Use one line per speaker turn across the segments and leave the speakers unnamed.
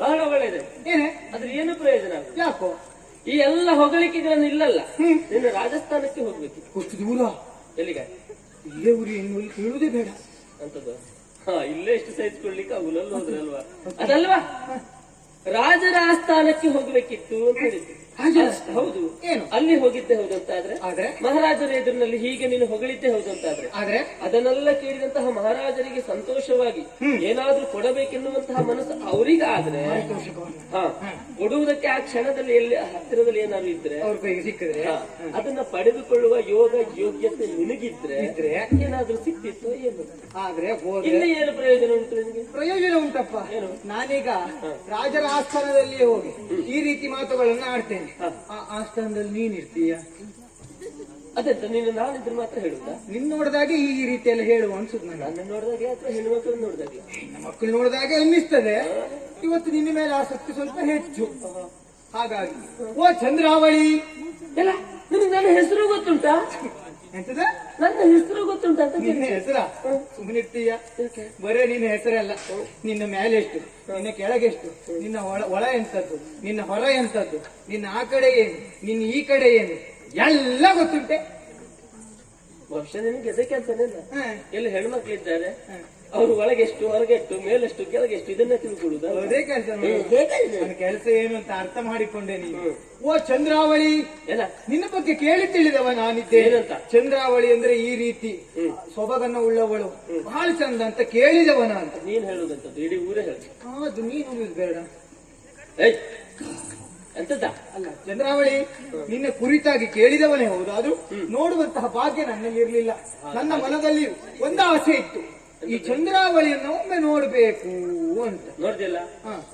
ಬಹಳ ಒಳ್ಳೆಯದು.
ಏನೇ
ಅದ್ರ ಏನು ಪ್ರಯೋಜನ?
ಯಾಕೋ
ಈ ಎಲ್ಲ ಹೊಗಳಿಕೆ ನಿಲ್ಲಲ್ಲ. ನೀನು ರಾಜಸ್ಥಾನಕ್ಕೆ ಹೋಗ್ಬೇಕು.
ಅಷ್ಟು ದೂರ
ಎಲ್ಲಿಗೆ?
ಇಲ್ಲೇ ಊರಿ ಏನು ಕೇಳುವುದೇ ಬೇಡ
ಅಂತದ್ದು. ಇಲ್ಲೇ ಎಷ್ಟು ಸಹಿಸಿಕೊಳ್ಳಿಕ್ಕೆ ಅವುಲಲ್ಲಿ ಹೋದ್ರೆ ಅಲ್ವಾ? ಅದಲ್ವಾ ರಾಜರ ಆಸ್ಥಾನಕ್ಕೆ ಹೋಗ್ಬೇಕಿತ್ತು ಅಂತ ಹೇಳಿದ್ದು. ಹೌದು,
ಏನು
ಅಲ್ಲಿ ಹೋಗಿದ್ದೆ ಹೌದು ಅಂತಾದ್ರೆ,
ಆದ್ರೆ
ಮಹಾರಾಜರ ಎದುರಿನಲ್ಲಿ ಹೀಗೆ ನೀನು ಹೊಗಳಿದ್ದೆ ಹೌದು ಅಂತಾದ್ರೆ,
ಆದ್ರೆ
ಅದನ್ನೆಲ್ಲ ಕೇಳಿದಂತಹ ಮಹಾರಾಜರಿಗೆ ಸಂತೋಷವಾಗಿ ಏನಾದ್ರೂ ಕೊಡಬೇಕೆನ್ನುವಂತಹ ಮನಸ್ಸು ಅವರಿಗೆ ಆದ್ರೆ, ಕೊಡುವುದಕ್ಕೆ ಆ ಕ್ಷಣದಲ್ಲಿ ಎಲ್ಲಿ ಹತ್ತಿರದಲ್ಲಿ ಏನಾದ್ರು ಇದ್ರೆ
ಅವ್ರ ಕೈಗೆ ಸಿಕ್ಕಿದ್ರೆ
ಅದನ್ನ ಪಡೆದುಕೊಳ್ಳುವ ಯೋಗ ಯೋಗ್ಯತೆ ನಿನಗಿದ್ರೆ ಏನಾದ್ರೂ ಸಿಕ್ತಿತ್ತು ಏನು?
ಆದ್ರೆ
ಇಲ್ಲಿ ಏನು ಪ್ರಯೋಜನ ಉಂಟು ನಿನಗೆ?
ಪ್ರಯೋಜನ ಉಂಟಪ್ಪ.
ಏನು?
ನಾನೀಗ ರಾಜರ ಆಸ್ಥಾನದಲ್ಲಿಯೇ ಹೋಗಿ ಈ ರೀತಿ ಮಾತುಗಳನ್ನು ಆಡ್ತೇನೆ. ಆ ಆಸ್ಥಾನದಲ್ಲಿ ನೀನ್ ಇರ್ತೀಯ.
ಅದೆಂತ ನೀನು ನಾನಿದ್ರೆ ಮಾತ್ರ ಹೇಳುದಾ?
ನಿನ್ ನೋಡಿದಾಗೆ ಈ ರೀತಿಯಲ್ಲಿ ಹೇಳುವ ಅನ್ಸುತ್ತೆ ನನಗೆ.
ನನ್ನ ನೋಡಿದಾಗೆ ಅಥವಾ ಹೆಣ್ಣು ಮಕ್ಕಳು ನೋಡಿದಾಗೆ?
ಮಕ್ಕಳು ನೋಡಿದಾಗೆ ಅನ್ನಿಸ್ತದೆ. ಇವತ್ತು ನಿನ್ನ ಮೇಲೆ ಆಸಕ್ತಿ ಸ್ವಲ್ಪ ಹೆಚ್ಚು. ಹಾಗಾಗಿ ಓ ಚಂದ್ರಾವಳಿ,
ಎಲ್ಲ ನಿನಗೆ ನನ್ನ ಹೆಸರು ಗೊತ್ತುಂಟಾ?
ಎಂತದ?
ನನ್ನ ಹೆಸರು ಗೊತ್ತುಂಟಾ ಅಂತ.
ನಿನ್ನ ಹೆಸರ ಸುಮ್ಮನಿರ್ತೀಯ? ಬರೇ ನಿನ್ನ ಹೆಸರಲ್ಲ, ನಿನ್ನ ಮೇಲೆ ಎಷ್ಟು, ನಿನ್ನ ಕೆಳಗೆ ಎಷ್ಟು, ನಿನ್ನ ಒಳ ಎಂತದ್ದು, ನಿನ್ನ ಹೊರ ಎಂತದ್ದು, ನಿನ್ನ ಆ ಕಡೆ ಏನು, ನಿನ್ನ ಈ ಕಡೆ ಏನು ಎಲ್ಲ ಗೊತ್ತುಂಟೆ.
ಬಹುಶಃ ನಿನಗೆ ಎದಕ್ಕೆ ಅಂತಾನೆ ಎಲ್ಲಿ ಹೆಣ್ಮಕ್ಳಿದ್ದಾರೆ ಅವ್ರು ಒಳಗೆಷ್ಟು ಹೊರಗೆಷ್ಟು ಮೇಲೆಷ್ಟು ಕೆಳಗೆಷ್ಟು ಇದನ್ನೇ ತಿಳ್ಕೊಳ್ಳುದು.
ಅದೇ ಕೆಲಸ. ನನ್ನ ಕೆಲಸ ಏನು ಅಂತ ಅರ್ಥ ಮಾಡಿಕೊಂಡೆ ನೀನು. ಓ ಚಂದ್ರಾವಳಿ,
ಎಲ್ಲ
ನಿನ್ನ ಬಗ್ಗೆ ಕೇಳಿ ತಿಳಿದವ ನಾನಿದ್ದೇನೆ.
ಏನಂತ?
ಚಂದ್ರಾವಳಿ ಅಂದ್ರೆ ಈ ರೀತಿ ಸೊಬಗನ್ನ ಉಳ್ಳವಳು, ಬಹಳ ಚಂದ ಅಂತ ಕೇಳಿದವನ ಅಂತ.
ನೀನ್ ಹೇಳುದಂತದ್ದು ಇಡೀ ಊರೇ ಹೇಳುದು.
ಅದು ನೀನು ಹೇಳುದು ಬೇಡ.
ಏಯ್ ಎಂತದ?
ಅಲ್ಲ ಚಂದ್ರಾವಳಿ, ನಿನ್ನ ಕುರಿತಾಗಿ ಕೇಳಿದವನೇ ಹೌದು. ಅದು ನೋಡುವಂತಹ ಭಾಗ್ಯ ನನ್ನಲ್ಲಿ ಇರ್ಲಿಲ್ಲ. ನನ್ನ ಮನದಲ್ಲಿ ಒಂದು ಆಸೆ ಇತ್ತು, ಈ ಚಂದ್ರಾವಳಿಯನ್ನು ಒಮ್ಮೆ ನೋಡ್ಬೇಕು ಅಂತ.
ನೋಡ್ದಿಲ್ಲ?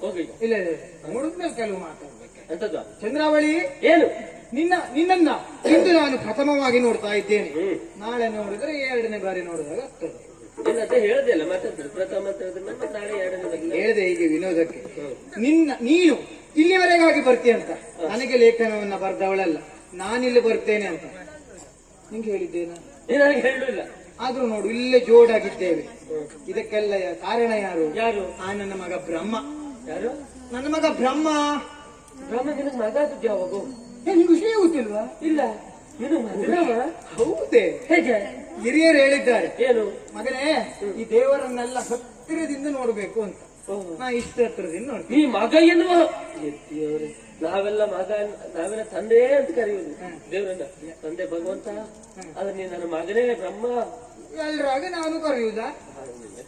ಹೋಗಿ.
ಇಲ್ಲ ಇಲ್ಲ, ನೋಡಿದ್ಮೇಲೆ ಕೆಲವು ಮಾತಾಡ್ಬೇಕು.
ಎಂತದ?
ಚಂದ್ರಾವಳಿ,
ಏನು
ನಿನ್ನನ್ನ ಇಂದು ನಾನು ಪ್ರಥಮವಾಗಿ ನೋಡ್ತಾ ಇದ್ದೇನೆ. ನಾಳೆ ನೋಡಿದ್ರೆ ಎರಡನೇ ಬಾರಿ ನೋಡಿದಾಗ ಆಗ್ತದೆ.
ಏನಂತ ಹೇಳದಿಲ್ಲ ಮಾತಾಡ್ತಾರೆ. ಪ್ರಥಮ ಅಂತ ಹೇಳಿದ್ರೆ ಮತ್ತೆ ನಾಳೆ ಎರಡನೇ
ಹೇಳಿದೆ ಹೀಗೆ ವಿನೋದಕ್ಕೆ. ನೀನು ಇಲ್ಲಿವರೆಗಾಗಿ ಬರ್ತೀಯಂತ ನನಗೆ ಲೇಖನವನ್ನ ಬರ್ದವಳಲ್ಲ, ನಾನಿಲ್ಲಿ ಬರ್ತೇನೆ ಅಂತ ನಿಂಗೆ ಹೇಳಿದ್ದೇನೆ.
ನನಗೆ ಹೇಳಲಿಲ್ಲ.
ಆದ್ರೂ ನೋಡು, ಇಲ್ಲೇ ಜೋಡಾಗಿದ್ದೇವೆ. ಇದಕ್ಕೆಲ್ಲ ಕಾರಣ ಯಾರು?
ಯಾರು?
ನನ್ನ ಮಗ ಬ್ರಹ್ಮ.
ಯಾರು?
ನನ್ನ ಮಗ ಬ್ರಹ್ಮ.
ಬ್ರಹ್ಮಗಿನ ಮಗ ಆದದ್ದು ಯಾವಾಗ?
ನಿಮ್ಗೆ ವಿಷಯ ಗೊತ್ತಿಲ್ವಾ?
ಇಲ್ಲ. ನೀನು ಮಗನವ?
ಹೌದೇ?
ಹೇಗೆ? ಹಿರಿಯರು
ಹೇಳಿದ್ದಾರೆ.
ಏನು?
ಮಗನೇ, ಈ ದೇವರನ್ನೆಲ್ಲ ಹತ್ತಿರದಿಂದ ನೋಡ್ಬೇಕು ಅಂತ. ನಾ ಇಷ್ಟ ಹತ್ರದಿಂದ ನೋಡ್ತೀನಿ.
ಈ ಮಗ ಎನ್ನುವ ನಾವೆಲ್ಲ ನಾವೆಲ್ಲ ತಂದೆ ಅಂತ ಕರೆಯುವುದು ದೇವರನ್ನ. ತಂದೆ ಭಗವಂತ, ಆದ್ರೆ ನೀನು ನನ್ನ ಮಗನೇ ಬ್ರಹ್ಮ
ಎಲ್ಲರಾಗ ನಾನು ಕರೆಯುವುದಾ?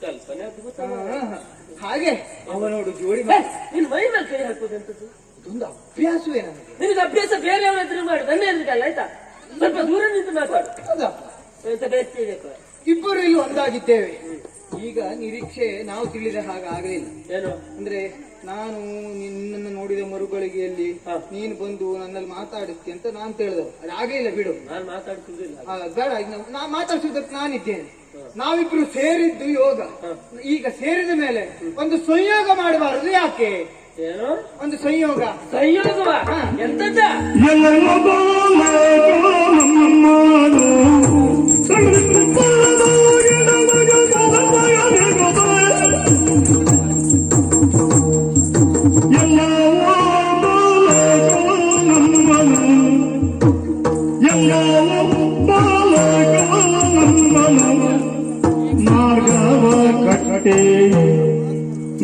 ಕಲ್ಪನೆ ಅದ್ಭುತ.
ಹಾಗೆ ಅವ ನೋಡು ಜೋಡಿ.
ನಿನ್ ಮೈ ಮೇಲೆ ಕೈ ಹಾಕುವುದಂತದ್ದು
ಒಂದು ಅಭ್ಯಾಸವೇ ನನಗೆ.
ನಿನಗೆ ಅಭ್ಯಾಸ ಬೇರೆಯವರ ಹತ್ರ ಮಾಡು, ನನ್ನ ಎದುರಿಗಲ್ಲ ಆಯ್ತಾ? ಸ್ವಲ್ಪ ದೂರ ನಿಂತು ಮಾತಾಡು.
ಹೌದಾ?
ಎಂತ ಬೇಸ್ತಿದೆಪ್ಪ.
ಇಬ್ಬರು ಇಲ್ಲಿ ಒಂದಾಗಿದ್ದೇವೆ. ಈಗ ನಿರೀಕ್ಷೆ ನಾವು ತಿಳಿದ ಹಾಗೆ ಆಗಲಿಲ್ಲ.
ಏನು
ಅಂದ್ರೆ ನಾನು ನಿನ್ನನ್ನು ನೋಡಿದ ಮರುಗಳಿಗೆಯಲ್ಲಿ ನೀನು ಬಂದು ನನ್ನಲ್ಲಿ ಮಾತಾಡಿಸ್ತಿ ಅಂತ ನಾನು ತಿಳಿದವ. ಅದಾಗೇ ಇಲ್ಲ ಬಿಡು.
ನಾನು ಮಾತಾಡ್ತಿದ್ದಿಲ್ಲ.
ಬೇಡ, ನಾ ಮಾತಾಡ್ಸೋದಕ್ಕೆ ನಾನಿದ್ದೇನೆ. ನಾವಿಬ್ರು ಸೇರಿದ್ದು ಯೋಗ. ಈಗ ಸೇರಿದ ಮೇಲೆ ಒಂದು ಸಂಯೋಗ ಮಾಡಬಾರದು ಯಾಕೆ?
ಏನು
ಒಂದು ಸಂಯೋಗ?
ಸಂಯೋಗವಾ? ಎಂತದ?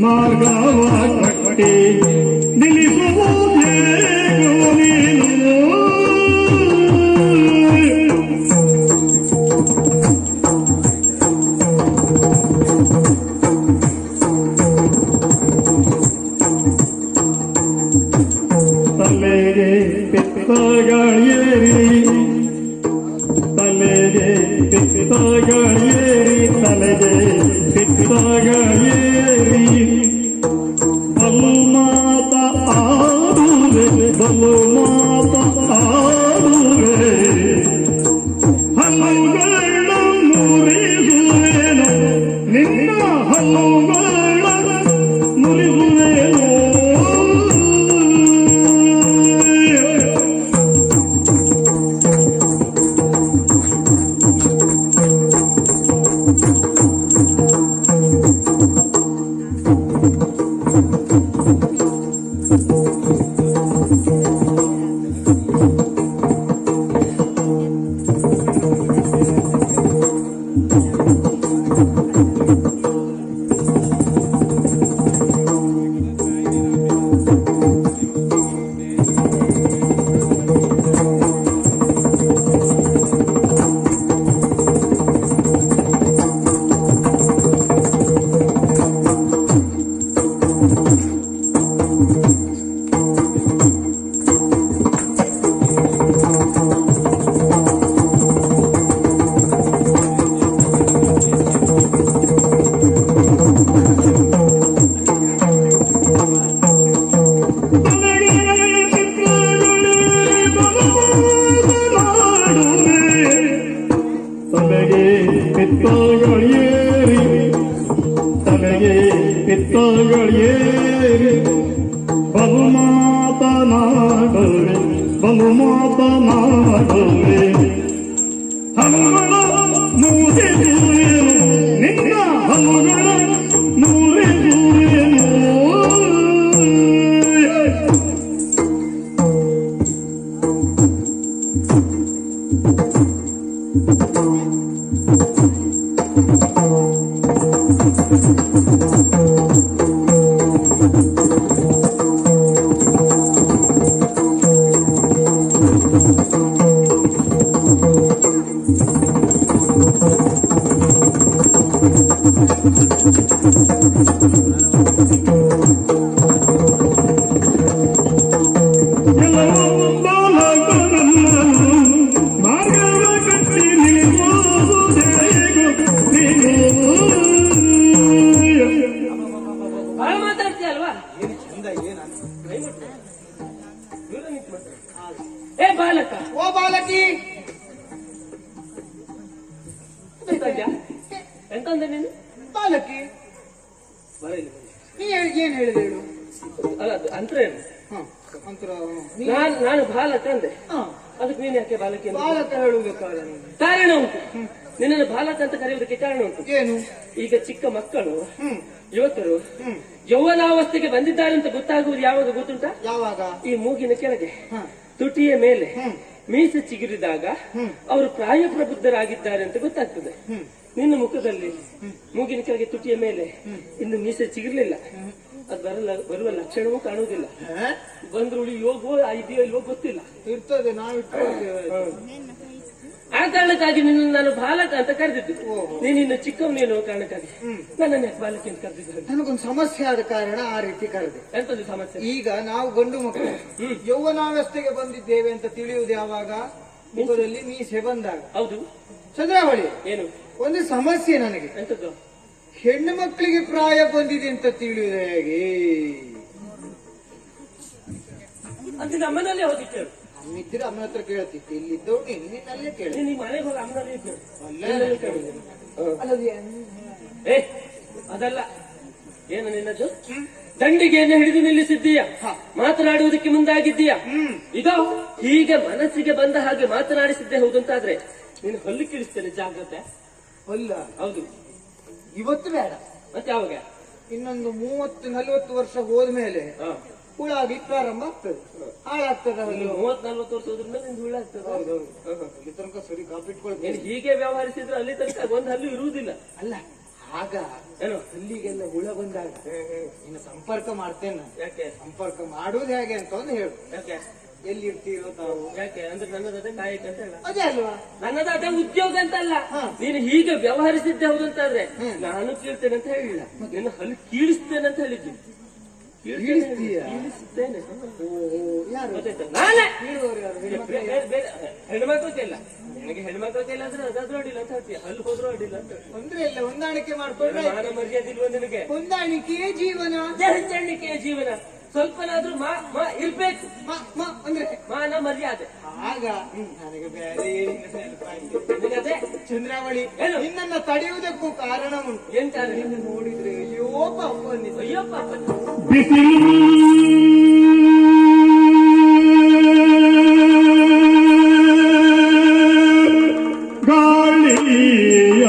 ಮಾರ್ಗವ ಕಟ್ಟಿ ನಿಲ್ಲಿಸುವುದೇ ನೀನು. ತಲೆಗೆ ಪಿತ್ತಗಳಿಯೇರಿ, ತಲೆಗೆ ಪಿತ್ತಗಳಿಯೇರಿ, ತಲೆಗೆ ಪಿತ್ತಗಳಿಯೇರಿ, ಬಲು ಮಾತ ಆಡುವೆ, ಬಲು ಮಾತ ಆಡುವೆ, ಹಲ್ಲುಗಳ ಮುರಿಸುವೇನು, ನಿನ್ನ ಹಲ್ಲುಗಳ ಮುರಿಸುವೇನು. ಪಿತ್ತಗಳಿಯೇರಿ ಬಹು ಮಾತನಾಡುವೆ, ಬಹು ಮಾತನಾಡುವೆ, ಹಲುಗಳ ಮುರಿಸುವೆನು, ನಿನ್ನ ಹಲುಗಳ ಮುರಿಸುವೆನು.
ಬಹಳ ಮಾತಾಡ್ತೀಯ ಅಲ್ವಾ?
ಏನು ಚಂದ ಏನ
ದೂರ ನಿಂತು ಮಾತಾಡು. ಏ ಬಾಲಕ,
ಓ ಬಾಲಕಿ,
ಎಂತಂದೆ ನೀನು?
ಬಾಲಕಿ
ಬರ ಇಲ್ಲಿ ಬನ್ನಿ.
ನೀ ಏನ್ ಹೇಳಿದೆ ಹೇಳು?
ಅಲ್ಲ ಅದು ಅಂತರ ಏನು?
ಹ, ಅಂತರ
ನಾನು ಬಾಲಕ ಅಂದೆ,
ಹ,
ಅದಕ್ಕೆ ನೀನು ಯಾಕೆ ಬಾಲಕಿ ಅಂತ?
ಬಾಲಕ ಹೇಳುವುದ ಕಾರಣ
ಕಾರಣ ಉಂಟು. ನಿನ್ನನ್ನು ಬಾಲಕ ಅಂತ ಕರೆಯುವುದಕ್ಕೆ ಕಾರಣ ಉಂಟು.
ಏನು?
ಈಗ ಚಿಕ್ಕ ಮಕ್ಕಳು,
ಹ್ಮ್
ಯುವಕರು
ಹ್ಮ್
ಯೌವನಾವಸ್ಥೆಗೆ ಬಂದಿದ್ದಾರೆ ಅಂತ ಗೊತ್ತಾಗುವುದು ಯಾವಾಗ ಗೊತ್ತುಂಟಾ?
ಯಾವಾಗ?
ಈ ಮೂಗಿನ ಕೆಳಗೆ
ಹ,
ತುಟಿಯ ಮೇಲೆ
ಹ್ಮ್
ಮೀಸೆ ಚಿಗುರಿದಾಗ
ಹ್ಮ್
ಅವರು ಪ್ರಾಯಪ್ರಬುದ್ಧರಾಗಿದ್ದಾರೆ ಅಂತ ಗೊತ್ತಾಗ್ತದೆ.
ಹ್ಮ್
ನಿನ್ನ ಮುಖದಲ್ಲಿ ಮೂಗಿನ ಕೆಳಗೆ ತುಟಿಯ ಮೇಲೆ ಇನ್ನು ಮೀಸೆ ಚಿಗಿರ್ಲಿಲ್ಲ, ಅದು ಬರುವ ಲಕ್ಷಣವೂ ಕಾಣುವುದಿಲ್ಲ.
ಹ?
ಬಂದ್ರು ಯೋಗವೋ ಇದೆಯೋ ಇಲ್ವೋ ಗೊತ್ತಿಲ್ಲ.
ಇರ್ತದೆ, ನಾವು ಇಟ್ಕೊಳ್ತೇವೆ.
ಆ ಕಾರಣಕ್ಕಾಗಿ ನಿನ್ನ ನಾನು ಬಾಲಕ ಅಂತ ಕರೆದಿದ್ದು.
ಓಹೋ.
ನೀನಿನ್ನು ಚಿಕ್ಕವನೇನೋ ಕಾರಣಕ್ಕಾಗಿ
ಹ್ಮ್.
ನನ್ನನ್ನು ಯಾಕೆ ಬಾಲಕಿ ಅಂತ ಕರೆದಿದ್ದಾರೆ?
ನನಗೊಂದು ಸಮಸ್ಯೆ ಆದ ಕಾರಣ ಆ ರೀತಿ ಕರೆದೆ.
ಎಂತದ್ದು ಸಮಸ್ಯೆ?
ಈಗ ನಾವು ಗಂಡು ಮಕ್ಕಳು ಯೌವನಾವಸ್ಥೆಗೆ ಬಂದಿದ್ದೇವೆ ಅಂತ ತಿಳಿಯುವುದು ಯಾವಾಗ? ಮುಖದಲ್ಲಿ ಮೀಸೆ ಬಂದಾಗ.
ಹೌದು.
ಚಂದ್ರಾವಳಿ,
ಏನು
ಒಂದು ಸಮಸ್ಯೆ ನನಗೆ.
ಎಂತದ್ದು?
ಹೆಣ್ಣು ಮಕ್ಕಳಿಗೆ ಪ್ರಾಯ ಬಂದಿದೆ ಅಂತ ತಿಳಿಯುವುದು ಹೇಗೆ?
ಅಂತ ನಮ್ಮನೇಲಿ ಹೋಗಿ ಕೇಳು.
ಅಮ್ಮಿದ್ರೆ ಅಮ್ಮನ ಹತ್ರ ಕೇಳ್ತಿತ್ತು, ಇಲ್ಲಿದ್ದವು ನಿನ್ನಲ್ಲೇ ಕೇಳಿ.
ನೀನು ಈ ಮನೆಗೆ ಹೋಗಿ ಅಮ್ಮನಲ್ಲಿ ಕೇಳು.
ಅಲ್ಲೇ
ಎಲ್ಲೆಲ್ಲಿ ಕೇಳು.
ಅಲ್ಲದೆ
ಏ ಅದಲ್ಲ, ಏನು ನಿನ್ನದು? ದಂಡಿಗೆಯನ್ನು ಹಿಡಿದು ನಿಲ್ಲಿಸಿದ್ದೀಯಾ, ಮಾತನಾಡುವುದಕ್ಕೆ ಮುಂದಾಗಿದ್ದೀಯಾ. ಇದೋ ಹೀಗೆ ಮನಸ್ಸಿಗೆ ಬಂದ ಹಾಗೆ ಮಾತನಾಡಿಸಿದ್ದೆ ಹೌದು ಅಂತಾದ್ರೆ ನೀನು ಹಲ್ಲು ಕಿಳಿಸ್ತೇನೆ, ಜಾಗ್ರತೆ.
ಅಲ್ಲ,
ಹೌದು.
ಇವತ್ತು ಬೇಡ,
ಮತ್ತೆ ಯಾವಾಗ?
ಇನ್ನೊಂದು 30-40 ವರ್ಷ ಹೋದ್ಮೇಲೆ
ಹಾ.
ಹುಳ ಆಗಿ ಪ್ರಾರಂಭ ಆಗ್ತದೆ, ಹಾಳಾಗ್ತದೆ.
ನೀನು 30-40 ವರ್ಷ ಹೋದ್ರ ಮೇಲೆ ನಿಂದು ಹುಳಾಗ್ತದೆ.
ಇಲ್ಲಿ ತನಕ ಸರಿ ಕಾಪಿಟ್ಕೊಳ್ತೇನೆ.
ನೀನು ಹೀಗೆ ವ್ಯವಹರಿಸಿದ್ರೆ ಅಲ್ಲಿ ತನಕ ಒಂದು ಹಲ್ಲು ಇರುವುದಿಲ್ಲ.
ಅಲ್ಲ, ಆಗ
ಏನು?
ಅಲ್ಲಿಗೆಲ್ಲ ಹುಳ ಬಂದಾಗ ಇನ್ನು ಸಂಪರ್ಕ ಮಾಡ್ತೇನೆ ನಾನು.
ಯಾಕೆ?
ಸಂಪರ್ಕ ಮಾಡುವುದು ಹೇಗೆ ಅಂತ ಒಂದು ಹೇಳು.
ಯಾಕೆ?
ಎಲ್ಲಿ ಇರ್ತೀರೋ ತಾವು?
ಯಾಕೆ ಅಂದ್ರೆ ನನ್ನದೇ ಕಾಯಕ ಅಂತ ಹೇಳ.
ಅದೇ ಅಲ್ವಾ?
ನನ್ನದಾದ ಉದ್ಯೋಗ ಅಂತಲ್ಲ.
ಹಾ.
ನೀನು ಹೀಗೆ ವ್ಯವಹರಿಸಿದ್ದೆ ಹೌದು ಅಂತಾದ್ರೆ ನಾನು ಕೇಳ್ತೇನೆ ಅಂತ ಹೇಳಿಲ್ಲ, ನಿನ್ನ ಹಲ್ಲು ಕೀಳಿಸ್ತೇನೆ ಅಂತ ಹೇಳಿದ್ದೀನಿ.
ಕೀಳಿಸ್ತೀಯಾ?
ಕೀಳಿಸ್ತೇನೆ.
ಯಾರು?
ಗೊತ್ತಾಯ್ತಾ? ನಾನೇ.
ಕೀಳುವವರು ಯಾರು? ಹೆಣ್ಮಕ್ಳು?
ಹೆಣ್ಮಕ್ಳಿಗೆ ಇಲ್ಲ, ನಿನಗೆ ಹೆಣ್ಮಕ್ಳಿಗೆ ಇಲ್ಲ ಅಂದ್ರೆ ಅದಾದ್ರೂ ಅಡ್ಡಿಲ್ಲ ಅಂತ ಹೇಳ್ತೀಯ, ಹಲ್ಲು ಹೋದ್ರೂ ಅಡ್ಡಿಲ್ಲ ಅಂತ ಹೇಳ್ತೀಯ.
ತೊಂದ್ರೆ ಇಲ್ಲ, ಹೊಂದಾಣಿಕೆ ಮಾಡ್ಕೊಂಡ್ರೆ ಆಯ್ತು.
ಮಾನ ಮರ್ಯಾದೆ ಇಲ್ವ ನಿನಗೆ?
ಹೊಂದಾಣಿಕೆಯೇ ಜೀವನ.
ಹೆಂಚಣಿಕೆಯ ಜೀವನ ಸ್ವಲ್ಪನಾದ್ರೂ ಇರ್ಬೇಕು.
ಅಂದ್ರೆ
ಮಾನ ಮರ್ಯಾದೆ
ಆಗ ನನಗೆ ಬೇರೆ ಏನಿಲ್ಲ, ನೆನಪಾಯ್ತು.
ನಿನಗದೆ
ಚಂದ್ರಾವಳಿ,
ಏನು?
ನಿನ್ನನ್ನು ತಡೆಯುವುದಕ್ಕೂ ಕಾರಣ ಉಂಟು.
ಏನ್ ಕಾರಣ?
ನಿನ್ನ ನೋಡಿದ್ರೆ ಅಯ್ಯೋ ಪಾಪ ಅನ್ನಿಸ್ತದೆ.
ಅಯ್ಯೋ ಪಾಪ.
ಗಾಳಿಯ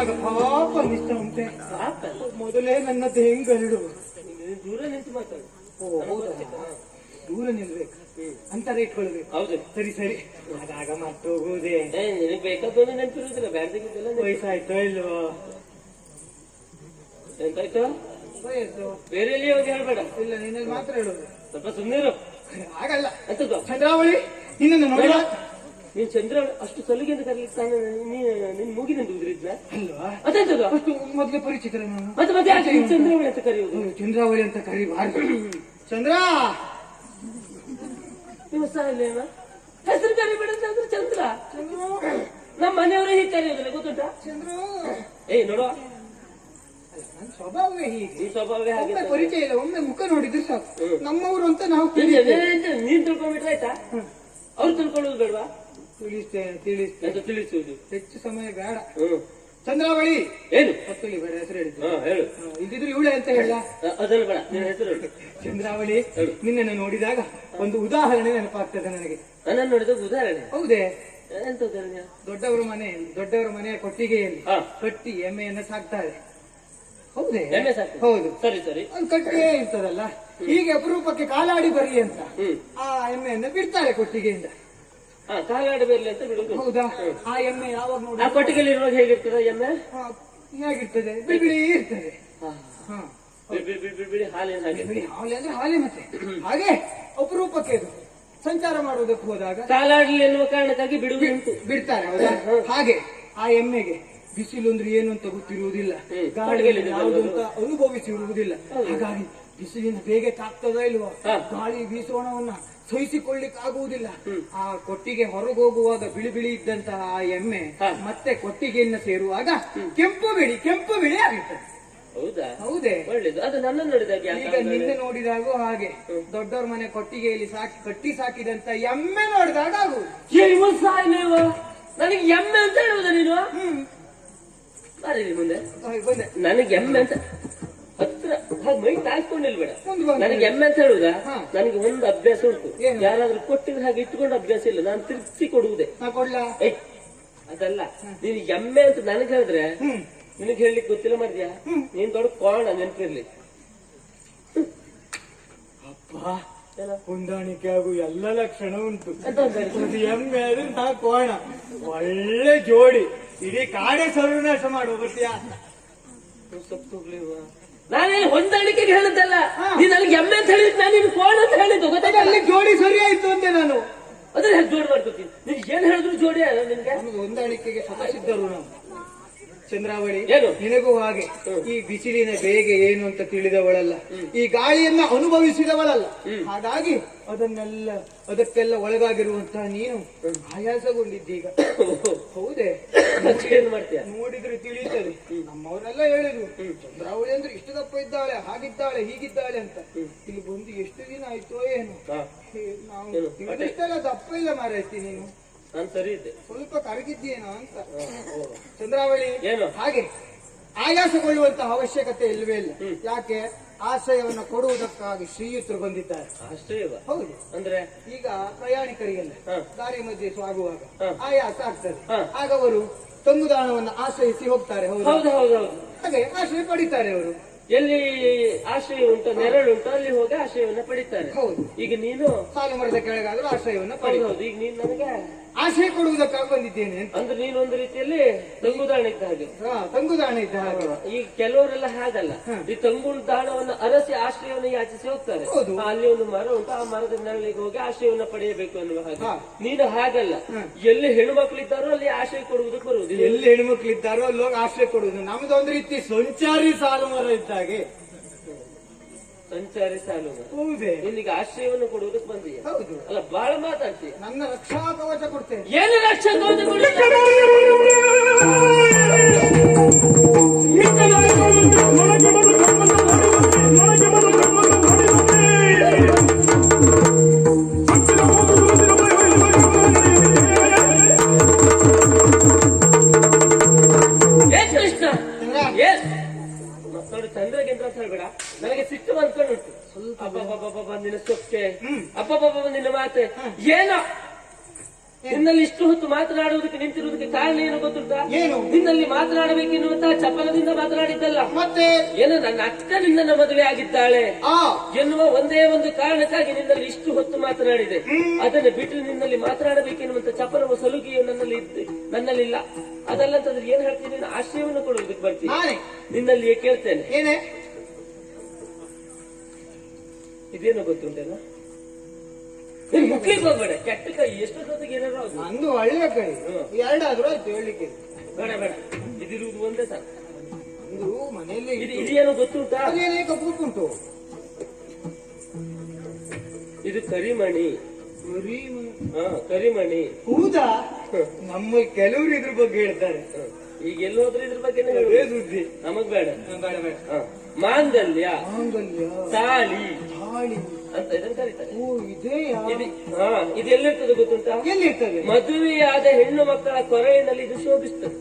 ನೋಡಿದಾಗ ಪಾಪ ಅನಿಸ್ತಾ ಉಂಟೆ.
ಸಾಕಲ್ಲ
ಮೊದಲೇ ನನ್ನದು ಹೆಂಗರಡು.
ನೀನು ದೂರ ನಿಂತು ಮಾತಾಡು.
ಓ ಹೌದಾ, ದೂರ ನಿಲ್ಬೇಕು ಅಂತಾರೆ ಇಟ್ಕೊಳ್ಬೇಕು.
ಹೌದು
ಸರಿ ಸರಿ, ಆಗಾಗ ಮತ್ತೆ ಹೋಗುವುದೇ.
ನಿನಗೆ ಬೇಕಾದೊಂದು ನೆನಪಿರುವುದಿಲ್ಲ, ಬ್ಯಾರ್ದಿಗಿದ್ದೆಲ್ಲ
ವಯಸ್ಸಾಯ್ತೋ ಇಲ್ವೋ?
ಎಂತಾಯ್ತು?
ವಯಸ್ಸು
ಬೇರೆ ಎಲ್ಲಿ ಹೋಗಿ ಹೇಳ್ಬೇಡ.
ಇಲ್ಲ, ನಿನ್ನಲ್ಲಿ ಮಾತ್ರ ಹೇಳುದು.
ಸ್ವಲ್ಪ ಸುಮ್ಮನಿರು.
ಆಗಲ್ಲ.
ಎಂತದ್ದು?
ಚಂದ್ರಾವಳಿ ನಿನ್ನನ್ನು ನೋಡಿ
ನೀನ್ ಚಂದ್ರ ಅಷ್ಟು ಸಲಿಗೆ ಅಂತ ಕರೀಲಿಕ್ಕೆ ನಿನ್ ಮೂಗಿನಿಂದ ಉದುರಿದ್ನ
ಅಲ್ವಾ?
ಅದೆಂತದ್ದು?
ಅಷ್ಟು ಮೊದಲು ಪರಿಚಿತರ ನಾನು.
ಮತ್ತೆ ಯಾಕೆ ನೀನ್ ಚಂದ್ರವಳಿ ಅಂತ ಕರೆಯುವುದು?
ಚಂದ್ರಾವಳಿ ಅಂತ ಕರೀಬಾರ್ದು. ಚಂದ್ರ
ನೀವು ಸಹ ಇಲ್ಲೇನ ಹೆಸರು ಕರಿಬೇಡ ಅಂದ್ರೆ ಚಂದ್ರ. ನಮ್ಮ ಮನೆಯವರೇ ಹೀಗೆ ಕರೆಯೋದಿಲ್ಲ, ಗೊತ್ತುಂಟಾ?
ಚಂದ್ರ
ನೋಡುವ,
ನನ್ನ ಸ್ವಭಾವವೇ ಹೀಗೆ.
ಈ ಸ್ವಭಾವವೇ ಹಾಗೆ.
ಒಮ್ಮೆ ಪರಿಚಯ ಇಲ್ಲ, ಒಮ್ಮೆ ಮುಖ ನೋಡಿದ್ರೆ ಸಾಕು ನಮ್ಮವರು ಅಂತ ನಾವು
ನೀನ್ ತಿಳ್ಕೊಂಡ್ಬಿಟ್ರೆ ಆಯ್ತಾ? ಅವ್ರು ತಿಳ್ಕೊಳ್ಳೋದು ಬೇಡವಾ?
ತಿಳಿಸ್ತೇನೆ
ಅಂತ ತಿಳಿಸುವುದು
ಹೆಚ್ಚು ಸಮಯ ಬೇಡ. ಚಂದ್ರಾವಳಿ
ಏನು
ಹೊತ್ತುಳಿ ಬೇಡ, ಹೆಸರು ಹೇಳಿದ್ದು.
ಹೇಳು.
ಇದ್ದಿದ್ರು ಇವಳೆ ಅಂತ ಹೇಳ.
ಅದನ್ನ ಬೇಡ, ನಿನ್ನ ಹೆಸರು ಹೇಳು.
ಚಂದ್ರಾವಳಿ, ನಿನ್ನನ್ನು ನೋಡಿದಾಗ ಒಂದು ಉದಾಹರಣೆ ನೆನಪಾಗ್ತದೆ ನನಗೆ.
ನನ್ನನ್ನು ನೋಡಿದ ಉದಾಹರಣೆ?
ಹೌದೇ?
ಎಂತ ಉದಾಹರಣೆ?
ದೊಡ್ಡವರ ಮನೆಯ ಕೊಟ್ಟಿಗೆಯಲ್ಲಿ ಕಟ್ಟಿ ಎಮ್ಮೆಯನ್ನು ಸಾಕ್ತಾರೆ. ಹೌದೇ?
ಎಮ್ಮೆ ಸಾಕು.
ಹೌದು.
ಸರಿ ಸರಿ.
ಅದು ಕಟ್ಟಿಗೆ ಇರ್ತದಲ್ಲ, ಹೀಗೆ ಅಪರೂಪಕ್ಕೆ ಕಾಲಾಡಿ ಬರಲಿ ಅಂತ ಆ ಎಮ್ಮೆಯನ್ನು ಬಿಡ್ತಾರೆ ಕೊಟ್ಟಿಗೆಯಿಂದ.
ಕಾಲಾಡಿ ಬರ್ಲಿ ಅಂತ ಬಿಡುದು.
ಹೌದಾ? ಆ ಎಮ್ಮೆ ಯಾವಾಗ ನೋಡಿ
ಆ ಕೊಟ್ಟಿಗೆಯಲ್ಲಿ ಇರುವಾಗ ಹೇಗಿರ್ತದೆ ಎಮ್ಮೆ?
ಹೇಗಿರ್ತದೆ? ಬಿಳಿ ಇರ್ತದೆ.
ಬಿಡಿ ಹಾಲಿನ ಹಾಗೆ.
ಬಿಳಿ ಹಾಲೆ ಅಂದ್ರೆ ಹಾಲೆ. ಮತ್ತೆ ಹಾಗೆ ಅಪರೂಪಕ್ಕೆ ಇದು ಸಂಚಾರ ಮಾಡುವುದಕ್ಕೆ ಹೋದಾಗ
ಕಾಲಾಡಲಿ ಎನ್ನುವ ಕಾರಣಕ್ಕಾಗಿ ಬಿಡುವುದು ಉಂಟು.
ಬಿಡ್ತಾರೆ. ಹೌದಾ? ಹಾಗೆ ಆ ಎಮ್ಮೆಗೆ ಬಿಸಿಲು ಅಂದ್ರೆ ಏನು ಅಂತ ಗೊತ್ತಿರುವುದಿಲ್ಲ, ಗಾಳಿ ಯಾವುದು ಅಂತ ಅನುಭವಿಸಿರುವುದಿಲ್ಲ. ಹಾಗಾಗಿ ಬಿಸಿಲಿನ ಬೇಗೆ ತಾಗ್ತದ ಇಲ್ವಾ, ಗಾಳಿ ಬೀಸೋಣವನ್ನ ಸಹಿಸಿಕೊಳ್ಳಿಕ್ ಆಗುವುದಿಲ್ಲ. ಆ ಕೊಟ್ಟಿಗೆ ಹೊರಗೋಗುವಾಗ ಬಿಳಿ ಬಿಳಿ ಇದ್ದಂತಹ ಆ ಎಮ್ಮೆ ಮತ್ತೆ ಕೊಟ್ಟಿಗೆಯನ್ನು ಸೇರುವಾಗ ಕೆಂಪು ಬಿಳಿ ಆಗುತ್ತದೆ.
ಹೌದಾ?
ಹೌದೇ?
ಒಳ್ಳೇದು. ಅದು ನನ್ನ ನೋಡಿದಾಗ.
ಈಗ ನಿನ್ನೆ ನೋಡಿದಾಗೂ ಹಾಗೆ ದೊಡ್ಡವ್ರ ಮನೆ ಕೊಟ್ಟಿಗೆಯಲ್ಲಿ ಕಟ್ಟಿ ಸಾಕಿದಂತ ಎಮ್ಮೆ ನೋಡಿದಾಗ ಆಗುವುದು.
ನನಗೆ ಎಮ್ಮೆ ಅಂತ ಹೇಳುವುದ ನೀನು? ಬಾರಿ ಮುಂದೆ
ಬಂದೆ.
ನನಗೆ ಎಮ್ಮೆ ಅಂತ ಹತ್ರ ಹಾಗೆ ಮೈ ತಾಳ್ಕೊಂಡಿಲ್ಬೇಡ. ನನಗೆ ಎಮ್ಮೆ ಅಂತ ಹೇಳುವುದ? ನನಗೆ ಒಂದು ಅಭ್ಯಾಸ ಉಂಟು, ಯಾರಾದ್ರೂ ಕೊಟ್ಟಿದ್ರೆ ಹಾಗೆ ಇಟ್ಕೊಂಡು ಅಭ್ಯಾಸ ಇಲ್ಲ, ನಾನು ತಿರ್ಗಿಸಿ ಕೊಡುವುದೇ. ಅದಲ್ಲ, ನೀನು ಎಮ್ಮೆ ಅಂತ ನನಗೆ ಹೇಳಿದ್ರೆ ನಿನಗೆ ಹೇಳಲಿಕ್ಕೆ ಗೊತ್ತಿಲ್ಲ ಮಾಡಿದ್ಯಾ? ನೀನ್ ದೊಡ್ಡ ಕೋಣ, ನೆನಪಿರ್ಲಿ.
ಅಪ್ಪ, ಹೊಂದಾಣಿಕೆ ಆಗು ಎಲ್ಲ ಲಕ್ಷಣ ಉಂಟು. ಎಮ್ಮೆ ಅದು ನಾ ಕೋಣ, ಒಳ್ಳೆ ಜೋಡಿ. ಇಡೀ ಕಾಡೆ ಸರ್ವನಾಶ ಮಾಡುವ ಬರ್ತೀಯಾ?
ನಾನೇನು ಹೊಂದಾಣಿಕೆಗೆ ಹೇಳಿದ್ದಲ್ಲ, ನೀನ್ ನನಗೆ ಎಮ್ಮೆ ಅಂತ ಹೇಳಿದ್, ನಾನು ಕೋಣ ಅಂತ ಹೇಳಿದ್ದು ಗೊತ್ತಾಗ.
ಅಲ್ಲಿ ಜೋಡಿ ಸರಿ ಆಯ್ತು ಅಂತೆ ನಾನು.
ಅದ್ರ ಹೇಗೆ ಜೋಡಿ ಮಾಡ್ಕೊತೀನಿ? ನೀನ್ ಏನ್ ಹೇಳಿದ್ರು ಜೋಡಿ ನಿನ್ಗೆ.
ಹೊಂದಾಣಿಕೆಗೆ ಸಮಸಿದ್ದರು ನಾವು. ಚಂದ್ರಾವಳಿ,
ಏನು
ನಿನಗೂ ಹಾಗೆ ಈ ಬಿಸಿಲಿನ ಬೇಗೆ ಏನು ಅಂತ ತಿಳಿದವಳಲ್ಲ, ಈ ಗಾಳಿಯನ್ನ ಅನುಭವಿಸಿದವಳಲ್ಲ. ಹಾಗಾಗಿ ಅದಕ್ಕೆಲ್ಲ ಒಳಗಾಗಿರುವಂತಹ ನೀನು ಆಯಾಸಗೊಂಡಿದ್ದೀಗ. ಹೌದೇ?
ಏನ್ ಮಾಡ್ತೀಯ?
ನೋಡಿದ್ರೆ ತಿಳಿಯುತ್ತದೆ. ನಮ್ಮವರೆಲ್ಲ ಹೇಳಿದ್ರು ಚಂದ್ರಾವಳಿ ಅಂದ್ರೆ ಇಷ್ಟು ದಪ್ಪ ಇದ್ದಾಳೆ, ಹಾಗಿದ್ದಾಳೆ, ಹೀಗಿದ್ದಾಳೆ ಅಂತ. ಇಲ್ಲಿ ಬಂದು ಎಷ್ಟು ದಿನ ಆಯ್ತೋ ಏನು, ನಾವು ಇಷ್ಟೆಲ್ಲ ದಪ್ಪ ಇಲ್ಲ ಮಾರಾಯ್ತಿ ನೀನು.
ನಾನು ಸರಿ ಇದ್ದೆ,
ಸ್ವಲ್ಪ ಕರಗಿದ್ದೀನೋ ಅಂತ. ಚಂದ್ರಾವಳಿ,
ಏನು
ಹಾಗೆ ಆಯಾಸಗೊಳ್ಳುವಂತಹ ಅವಶ್ಯಕತೆ ಇಲ್ಲವೇ ಇಲ್ಲ. ಯಾಕೆ? ಆಶ್ರಯವನ್ನು ಕೊಡುವುದಕ್ಕಾಗಿ ಶ್ರೀಯುತರು ಬಂದಿದ್ದಾರೆ.
ಆಶ್ರಯವ?
ಹೌದು.
ಅಂದ್ರೆ
ಈಗ ಪ್ರಯಾಣಿಕರಿಗೆಲ್ಲ ದಾರಿ ಮಧ್ಯೆ ಸಾಗುವಾಗ ಆಯಾಸ ಆಗ್ತದೆ, ಆಗ ಅವರು ತಂಗುದಾಣವನ್ನು ಆಶ್ರಯಿಸಿ ಹೋಗ್ತಾರೆ.
ಹೌದು ಹೌದು.
ಹಾಗೆ ಆಶ್ರಯ ಪಡಿತಾರೆ ಅವರು.
ಎಲ್ಲಿ ಆಶ್ರಯ ಉಂಟು, ನೆರಳು ಉಂಟು, ಅಲ್ಲಿ ಹೋಗಿ ಆಶ್ರಯವನ್ನ ಪಡಿತಾರೆ.
ಹೌದು.
ಈಗ ನೀನು
ಸಾಲು ಮರದ ಕೆಳಗಾದ್ರೂ ಆಶ್ರಯವನ್ನ ಪಡೆಯುವುದು.
ಈಗ ನೀನು ನನಗೆ
ಆಶ್ರಯ ಕೊಡುವುದಕ್ಕಾಗಿ ಬಂದಿದ್ದೇನೆ.
ಅಂದ್ರೆ ನೀನು ಒಂದು ರೀತಿಯಲ್ಲಿ ತಂಗುದಾಣ ಇದ್ದ ಹಾಗೆ.
ತಂಗುದಾಣ ಇದ್ದ ಹಾಗೆ.
ಈಗ ಕೆಲವರೆಲ್ಲ ಹಾಗಲ್ಲ, ಈ ತಂಗುದಾಣವನ್ನು ಅರಸಿ ಆಶ್ರಯವನ್ನು ಯಾಚಿಸಿ ಹೋಗ್ತಾರೆ. ಅಲ್ಲಿ ಒಂದು ಮರ ಉಂಟು, ಆ ಮರದ ನೆರಳಿಗೆ ಹೋಗಿ ಆಶ್ರಯವನ್ನ ಪಡೆಯಬೇಕು ಅನ್ನುವ ಹಾಗೆ. ನೀನು ಹಾಗಲ್ಲ, ಎಲ್ಲಿ ಹೆಣ್ಣು ಮಕ್ಕಳಿದ್ದಾರೋ ಅಲ್ಲಿ ಆಶ್ರಯ ಕೊಡುವುದಕ್ಕೆ ಬರುವುದು.
ಎಲ್ಲಿ ಹೆಣ್ಮಕ್ಳಿದ್ದಾರೋ ಅಲ್ಲಿ ಹೋಗಿ ಆಶ್ರಯ ಕೊಡುವುದು. ನಮ್ದು ಒಂದು ರೀತಿ ಸಂಚಾರಿ ಸಾಲು ಮರ ಇದ್ದಾಗೆ.
ಸಂಚಾರಿ ಸಾಲು ಮರ.
ಹೌದೇ?
ನಿನಗೆ ಆಶ್ರಯವನ್ನು ಕೊಡುವುದಕ್ಕೆ ಬಂದೀಯ.
ಹೌದು.
ಅಲ್ಲ, ಬಹಳ ಮಾತಾಡ್ತೀಯ.
ನನ್ನ ರಕ್ಷಾ ಕವಚ ಕೊಡ್ತೇನೆ.
ಏನು ರಕ್ಷಾ ಕವಚ ಕೊಡ್ತೀಯ? ಚಂದ್ರಗೇಂದ್ರ ಅಂತ ಹೇಳ್ಬೇಡ, ನನಗೆ ಸಿಟ್ಟು ಬಂದ್ಕೊಂಡುಂಟು. ಅಬ್ಬಬ್ಬಬ್ಬ ನಿನ್ನ ಸೊಕ್ಕೆ, ಅಬ್ಬಬ್ಬಬ್ಬ ನಿನ್ನ ಮಾತೆ. ಏನೋ ನಿನ್ನಲ್ಲಿ ಇಷ್ಟು ಹೊತ್ತು ಮಾತನಾಡುವುದಕ್ಕೆ ನಿಂತಿರುವುದಕ್ಕೆ ಕಾರಣ ಏನು ಗೊತ್ತುಂಟಾ?
ಏನು?
ನಿನ್ನಲ್ಲಿ ಮಾತನಾಡಬೇಕೆನ್ನುವಂತಹ ಚಪಲದಿಂದ ಮಾತನಾಡಿದ್ದಲ್ಲ.
ಮತ್ತೆ
ಏನು ನನ್ನ ಅಕ್ಕ ನಿನ್ನನ್ನು ಮದುವೆ ಆಗಿದ್ದಾಳೆ
ಆ
ಎನ್ನುವ ಒಂದೇ ಒಂದು ಕಾರಣಕ್ಕಾಗಿ ನಿನ್ನಲ್ಲಿ ಇಷ್ಟು ಹೊತ್ತು ಮಾತನಾಡಿದೆ. ಅದನ್ನು ಬಿಟ್ಟು ನಿನ್ನಲ್ಲಿ ಮಾತನಾಡಬೇಕೆನ್ನುವಂತ ಚಪಲವು ಸಲುಗಿಯು ನನ್ನಲ್ಲಿಲ್ಲ. ಅದಲ್ಲಂತಂದ್ರೆ ಏನ್ ಹೇಳ್ತೀನಿ, ನೀನು ಆಶ್ರಯವನ್ನು ಕೊಡುವುದಕ್ಕೆ ಬರ್ತೀನಿ.
ನಾನೇ
ನಿನ್ನಲ್ಲಿಯೇ ಕೇಳ್ತೇನೆ.
ಏನೇ
ಇದೇನು ಗೊತ್ತುಂಟೇನ? ನೀನು ಮುಕ್ಲಿಕ್ಕೆ ಹೋಗ್ಬೇಡ, ಕೆಟ್ಟ ಕೈ ಎಷ್ಟು ಹೊತ್ತಿಗೆ ಏನಾದ್ರು ಆಗುತ್ತೆ.
ನಂದು ಒಳ್ಳೆ ಕೈ, ಎರಡಾದ್ರೂ ಆಯ್ತು ಹೇಳಲಿಕ್ಕೆ.
ಬೇಡ ಬೇಡ, ಇದಿರುವುದು ಒಂದೇ ಸಾಕು.
ಇದು ಮನೆಯಲ್ಲೇ
ಇದೇನು ಗೊತ್ತುಂಟಾ?
ಅದೇನೇ ಕಪ್ಪುಂಟು.
ಇದು ಕರಿಮಣಿ. ಕರಿಮಣಿ.
ಹೌದಾ? ನಮ್ಮ ಕೆಲವರು ಇದ್ರ ಬಗ್ಗೆ ಹೇಳ್ತಾರೆ.
ಈಗ ಎಲ್ಲಿ ಹೋದ್ರೆ ಇದ್ರ ಬಗ್ಗೆ
ಸುದ್ದಿ.
ನಮಗ್ ಬೇಡ.
ಬೇಡ ಬೇಡ.
ಮಾಂಗಲ್ಯ,
ಮಾಂಗಲ್ಯ,
ತಾಳಿ
ತಾಳಿ
ಅಂತ ಇದನ್ನ ಕರೀತಾರೆ.
ಓ ಇದೆಯಾ?
ಇದು ಎಲ್ಲಿರ್ತದೆ ಗೊತ್ತುಂಟಾ?
ಎಲ್ಲಿರ್ತದೆ?
ಮದುವೆಯಾದ ಹೆಣ್ಣು ಮಕ್ಕಳ ಕೊರಳಿನಲ್ಲಿ ಇದು ಶೋಭಿಸ್ತದೆ.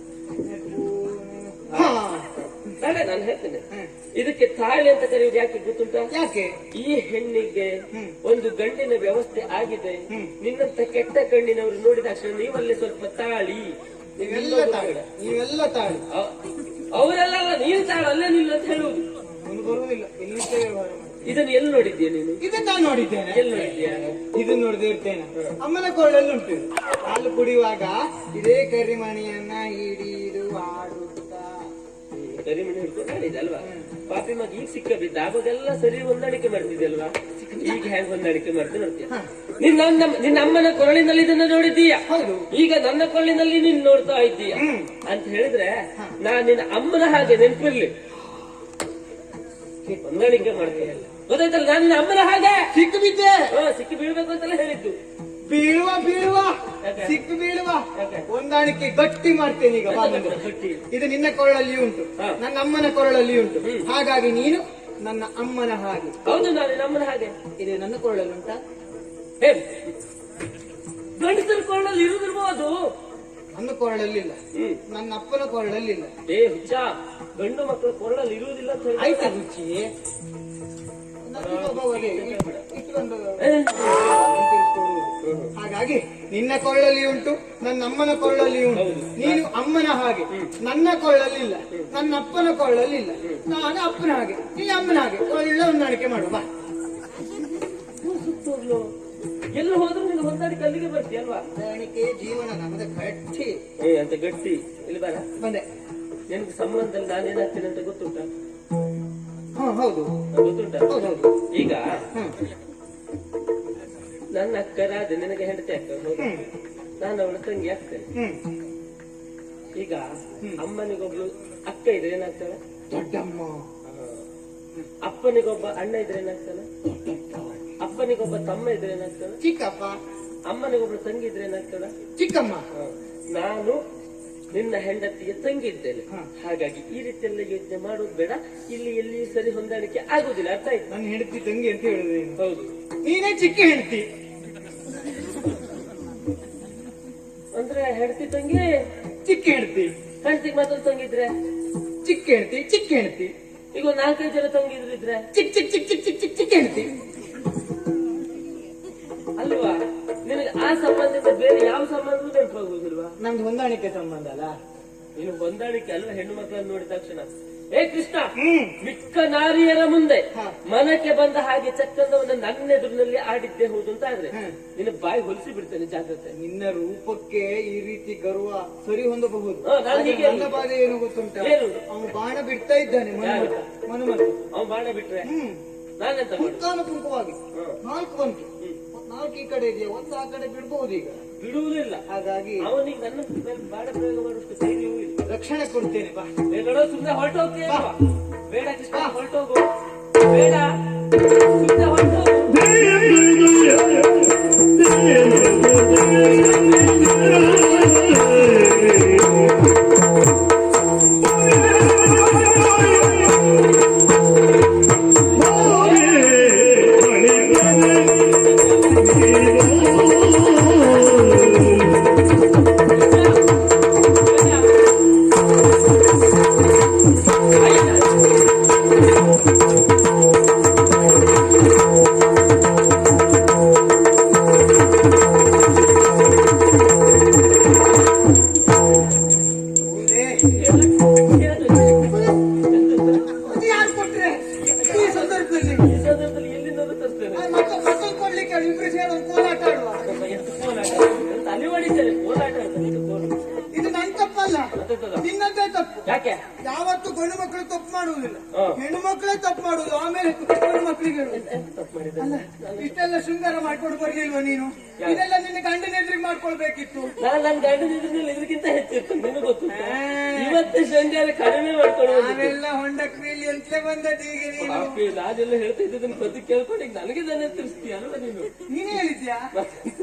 ಬೇಡ, ನಾನು ಹೇಳ್ತೇನೆ. ಇದಕ್ಕೆ ತಾಳಿ ಅಂತ ಕರೆಯುವುದು ಯಾಕೆ ಗೊತ್ತುಂಟಾ?
ಯಾಕೆ? ಈ
ಹೆಣ್ಣಿಗೆ ಒಂದು ಗಂಡಿನ ವ್ಯವಸ್ಥೆ ಆಗಿದೆ. ನಿನ್ನಂತ ಕೆಟ್ಟ ಕಣ್ಣಿನವರು ನೋಡಿದ ತಕ್ಷಣ ನೀವಲ್ಲೇ ಸ್ವಲ್ಪ ತಾಳಿ,
ನೀವೆಲ್ಲ ತಾಳಿ.
ಅವರೆಲ್ಲ ನೀನು ತಾಳು ಅಲ್ಲೇ ನಿಲ್ಲ ಅಂತ ಹೇಳುವುದು.
ಒಂದು ಬರುವುದಿಲ್ಲ.
ಇದನ್ನು ಎಲ್ಲಿ ನೋಡಿದ್ಯಾ ನೀನು?
ಇದನ್ನ ನಾನು ನೋಡಿದ್ದೇನೆ.
ಎಲ್ಲಿ ನೋಡಿದ್ಯಾ?
ಇದನ್ನ ನೋಡದೆ ಇರ್ತೇನೆ. ಅಮ್ಮನ ಕೊಳ್ಳಲ್ಲಿ ಉಂಟು. ಹಾಲು ಕುಡಿಯುವಾಗ ಇದೇ ಕರಿಮಣಿಯನ್ನ ಹಿಡಿದು ಆಡುತ್ತಾ
ಕರಿಮಣಿ ಹಿಡ್ಕೊಂಡು ಆಡಿದಲ್ವಾ? ಪಾಪಿ ಮಗ ಈಗ ಸಿಕ್ಕ ಬಿದ್ದ ಆಗೋದೆಲ್ಲ ಸರಿ ಹೊಂದಾಣಿಕೆ ಮಾಡ್ತಿದ್ಯಲ್ವಾ? ಈಗ ಹೆಂಗ್ ಹೊಂದಾಣಿಕೆ ಮಾಡ್ತಾ ನೋಡ್ತೀಯ? ನಿನ್ನ ಅಮ್ಮನ ಕೊರಳಿನಲ್ಲಿ ಇದನ್ನ ನೋಡಿದ್ದೀಯಾ?
ಹೌದು.
ಈಗ ನನ್ನ ಕೊರಳಿನಲ್ಲಿ ನೀನ್ ನೋಡ್ತಾ ಇದ್ದೀಯ ಅಂತ ಹೇಳಿದ್ರೆ ನಾನ್ ನಿನ್ನ ಅಮ್ಮನ ಹಾಗೆ ನೆನಪಿರ್ಲಿ ಹೊಂದಾಣಿಕೆ ಮಾಡ್ತೀಯಲ್ಲ, ಗೊತ್ತಾಯ್ತಲ್ಲ? ನಾನು ನಿನ್ನ ಅಮ್ಮನ ಹಾಗೆ
ಸಿಕ್ಕು ಬಿದ್ದೆ.
ಸಿಕ್ಕಿ ಬೀಳ್ಬೇಕು ಅಂತೆಲ್ಲ ಹೇಳಿದ್ದು.
ಬೀಳುವ ಸಿಕ್ಕು ಬೀಳುವ ಹೊಂದಾಣಿಕೆ ಗಟ್ಟಿ ಮಾಡ್ತೇನೆ ಈಗ.
ಗಟ್ಟಿ.
ಇದು ನಿನ್ನ ಕೊರಳಲ್ಲಿ ಉಂಟು, ನನ್ನ ಅಮ್ಮನ ಕೊರಳಲ್ಲಿ ಉಂಟು. ಹಾಗಾಗಿ ನೀನು ನನ್ನ ಅಮ್ಮನ ಹಾಗೆ.
ಹೌದು, ನಾನು ನಿನ್ನ ಅಮ್ಮನ ಹಾಗೆ.
ಇದು ನನ್ನ ಕೊರಳಲ್ಲಿ ಉಂಟಾ?
ಗಂಡಸರ ಕೊರಳಲ್ಲಿ ಇರುದಿರ್ಬೋದು,
ನನ್ನ ಕೊರಳಲ್ಲಿಲ್ಲ. ನನ್ನ ಅಪ್ಪನ ಕೊರಳಲ್ಲಿಲ್ಲ.
ಹುಚ್ಚ, ಗಂಡು ಮಕ್ಕಳ ಕೊರಳಲ್ಲಿ ಇರುವುದಿಲ್ಲ ಅಂತ ಹೇಳಿ
ಆಯ್ತಾ ರುಚಿ? ಇಟ್ಕೊಂಡು ಹಾಗಾಗಿ ನಿನ್ನ ಕೊರಳಲ್ಲಿ ಉಂಟು, ನನ್ನ ಅಮ್ಮನ ಕೊರಳಲ್ಲಿ ಉಂಟು. ನೀನು ಅಮ್ಮನ ಹಾಗೆ, ನನ್ನ ಕೊರಳಲ್ಲಿಲ್ಲ. ನನ್ನ ಅಪ್ಪನ ಕೊರಳಲ್ಲಿಲ್ಲ. ನಾನು ಅಪ್ಪನ ಹಾಗೆ, ನೀ ಅಮ್ಮನ ಹಾಗೆ. ಒಳ್ಳೆ ಹೊಂದಾಣಿಕೆ ಮಾಡು ಬಾ.
ಎಲ್ಲ ಹೋದ್ರೂ ನೀನು ಹೊಂದಾಣಿಕೆ ಅಲ್ಲಿಗೆ ಬರ್ತೀಯಲ್ವಾ?
ಹೊಂದಾಣಿಕೆ ಜೀವನ ನಮ್ಮದ ಗಟ್ಟಿ
ಅಂತ ಗಟ್ಟಿ. ಇಲ್ಲಿ ಬಾರ,
ಬಂದೆ.
ನಿನ್ಗೆ ಸಂಬಂಧದಲ್ಲಿ ನಾನೇನಾಗ್ತೇನೆ ಅಂತ ಗೊತ್ತುಂಟ?
ಹೌದು
ಗೊತ್ತುಂಟ.
ಹೌದೌದು.
ಈಗ ನನ್ನ ಅಕ್ಕರಾದ ನಿನಗೆ ಹೆಂಡತಿ ಆಗ್ತದೆ, ನಾನು ಅವಳ ತಂಗಿ ಆಗ್ತೇನೆ. ಈಗ ಅಮ್ಮನಿಗೊಬ್ಳು ಅಕ್ಕ ಇದ್ರೆ ಏನಾಗ್ತಾಳೆ?
ದೊಡ್ಡಮ್ಮ.
ಅಪ್ಪನಿಗೊಬ್ಬ ಅಣ್ಣ ಇದ್ರೆ ಏನಾಗ್ತಾನೆ? ಅಪ್ಪನಿಗೊಬ್ಬ ತಮ್ಮ ಇದ್ರೆ ಏನಾಗ್ತಾನೆ?
ಚಿಕ್ಕಪ್ಪ.
ಅಮ್ಮನಿಗೊಬ್ಳು ತಂಗಿ ಇದ್ರೆ ಏನಾಗ್ತಾಳ?
ಚಿಕ್ಕಮ್ಮ.
ನಾನು ನಿನ್ನ ಹೆಂಡತಿಗೆ ತಂಗಿ ಇದ್ದೇನೆ. ಹಾಗಾಗಿ ಈ ರೀತಿಯೆಲ್ಲ ಯೋಚನೆ ಮಾಡೋದು ಬೇಡ. ಇಲ್ಲಿ ಎಲ್ಲಿಯೂ ಸರಿ ಹೊಂದಾಣಿಕೆ ಆಗುದಿಲ್ಲ. ಅರ್ಥ ಆಯ್ತು?
ನನ್ನ ಹೆಂಡತಿ ತಂಗಿ ಅಂತ ಹೇಳುದು.
ಹೌದು,
ನೀನೇ ಚಿಕ್ಕ ಹೆಂಡತಿ.
ಅಂದ್ರೆ ಹೆಂಡತಿ ತಂಗಿ
ಚಿಕ್ಕ ಹೆಂಡತಿ.
ಹೆಂಡತಿಗೆ ಮತ್ತೊಂದು ತಂಗಿ ಇದ್ರೆ
ಚಿಕ್ಕ ಹೆಂಡತಿ. ಚಿಕ್ಕ ಹೆಂಡತಿ.
ಈಗ ಒಂದು 4-5 ಜನ ತಂಗಿ ಇದ್ರೆ
ಚಿಕ್ಕ ಚಿಕ್ಕ ಚಿಕ್ಕ ಚಿಕ್ಕ ಚಿಕ್ಕ ಚಿಕ್ಕ ಹೆಂಡತಿ
ಅಲ್ವಾ? ನಿನಗೆ ಆ ಸಂಬಂಧದಿಂದ ಬೇರೆ ಯಾವ ಸಂಬಂಧವೂ ನೆನಪಾಗುವುದಿಲ್ವಾ?
ನಮ್ದು ಹೊಂದಾಣಿಕೆ ಸಂಬಂಧ ಅಲ್ಲ.
ನೀನು ಹೊಂದಾಣಿಕೆ ಅಲ್ವಾ? ಹೆಣ್ಣು ಮಕ್ಕಳನ್ನು ನೋಡಿದ ತಕ್ಷಣ ಏ ಕೃಷ್ಣ, ಮಿಕ್ಕ ನಾರಿಯರ ಮುಂದೆ ಮನಕ್ಕೆ ಬಂದ ಹಾಗೆ ಚಕ್ಕಂದವನ್ನ ನನ್ನೆದುರಿನಲ್ಲಿ ಆಡಿದ್ದೆ ಹೌದು ಅಂತ ಆದ್ರೆ ನಿನ್ನ ಬಾಯಿ ಹೊಲಿಸಿ ಬಿಡ್ತೇನೆ, ಜಾಗ್ರತೆ.
ನಿನ್ನ ರೂಪಕ್ಕೆ ಈ ರೀತಿ ಗರ್ವ ಸರಿ ಹೊಂದಬಹುದು.
ನನ್ನ
ಬಾಧೆ ಏನು ಗೊತ್ತುಂಟ? ಅವನು ಬಾಣ ಬಿಡ್ತಾ ಇದ್ದಾನೆ. ಮನುಮಂತ
ಅವನು ಬಾಣ ಬಿಟ್ರೆ ನಾನೆಂತ
ಪುಂಖವಾಗಿ 4 ಬಂತು. 4 ಈ ಕಡೆ ಇದೆಯಾ, 1 ಆ ಕಡೆ ಬಿಡ್ಬಹುದು. ಈಗ
ಬಿಡುವುದಿಲ್ಲ.
ಹಾಗಾಗಿ
ಅವನಿಗೆ ನನ್ನ ಮೇಲೆ ಬಾಣ ಪ್ರಯೋಗ ಮಾಡುವಷ್ಟು ಧೈರ್ಯವೂ ಇಲ್ಲ.
ರಕ್ಷಣೆ ಕೊಡ್ತೇನೆ ಬಾ.
ಸುಮ್ಮನೆ ಹೊರಟೋಗ್ತೀಯ? ಬೇಡ ಕೃಷ್ಣ, ಹೊರಟೋಗು. ಬೇಡ, ಸುಮ್ಮನೆ ಹೊರಟೋಗು.
ಇಲ್ಲ
ಮತ್ತೆಂತದ?
ನಿನ್ನದೇ ತಪ್ಪು.
ಯಾಕೆ?
ಯಾವತ್ತು ಗಂಡು ಮಕ್ಕಳು ತಪ್ಪು ಮಾಡುವುದಿಲ್ಲ,
ಹಾ.
ಹೆಣ್ಣು ಮಕ್ಕಳೇ ತಪ್ಪು ಮಾಡುದು, ಆಮೇಲೆ ಗಂಡು ಮಕ್ಕಳಿಗೆ ಹೇಳುದು.
ತಪ್ಪು ಮಾಡಿದೆ?
ಅಲ್ಲ, ಇಷ್ಟೆಲ್ಲ ಶೃಂಗಾರ ಮಾಡ್ಕೊಂಡು ಬರ್ಲಿಲ್ವಾ ನೀನು? ಇದೆಲ್ಲ ನಿನ್ನ ಗಂಡನ ಎದುರಿಗೆ ಮಾಡ್ಕೊಳ್ಬೇಕಿತ್ತು.
ನನ್ ಗಂಡನ ಇದಕ್ಕಿಂತ ಹೆಚ್ಚಿರ್ತದೆ, ನಿನಗೆ ಗೊತ್ತು. ಇವತ್ತು ಶೃಂಗಾರ ಕಡಿಮೆ ಮಾಡ್ಕೊಂಡು
ನಾವೆಲ್ಲ ಹೊಂಡ ಕ್ರೀಲಿ ಅಂತಲೇ ಬಂದದ್ದು ಈಗ ನೀನು.
ನಾನೆಲ್ಲ ಹೇಳ್ತಾ ಇದ್ದದನ್ನ ಬದುಕಿ ಕೇಳ್ಕೊಂಡು ಈಗ ನನಗೆ ದನ ತಿರ್ಸ್ತೀಯ ಅಲ್ವಾ ನೀನು?
ನೀನೇ ಹೇಳಿದ್ಯಾ?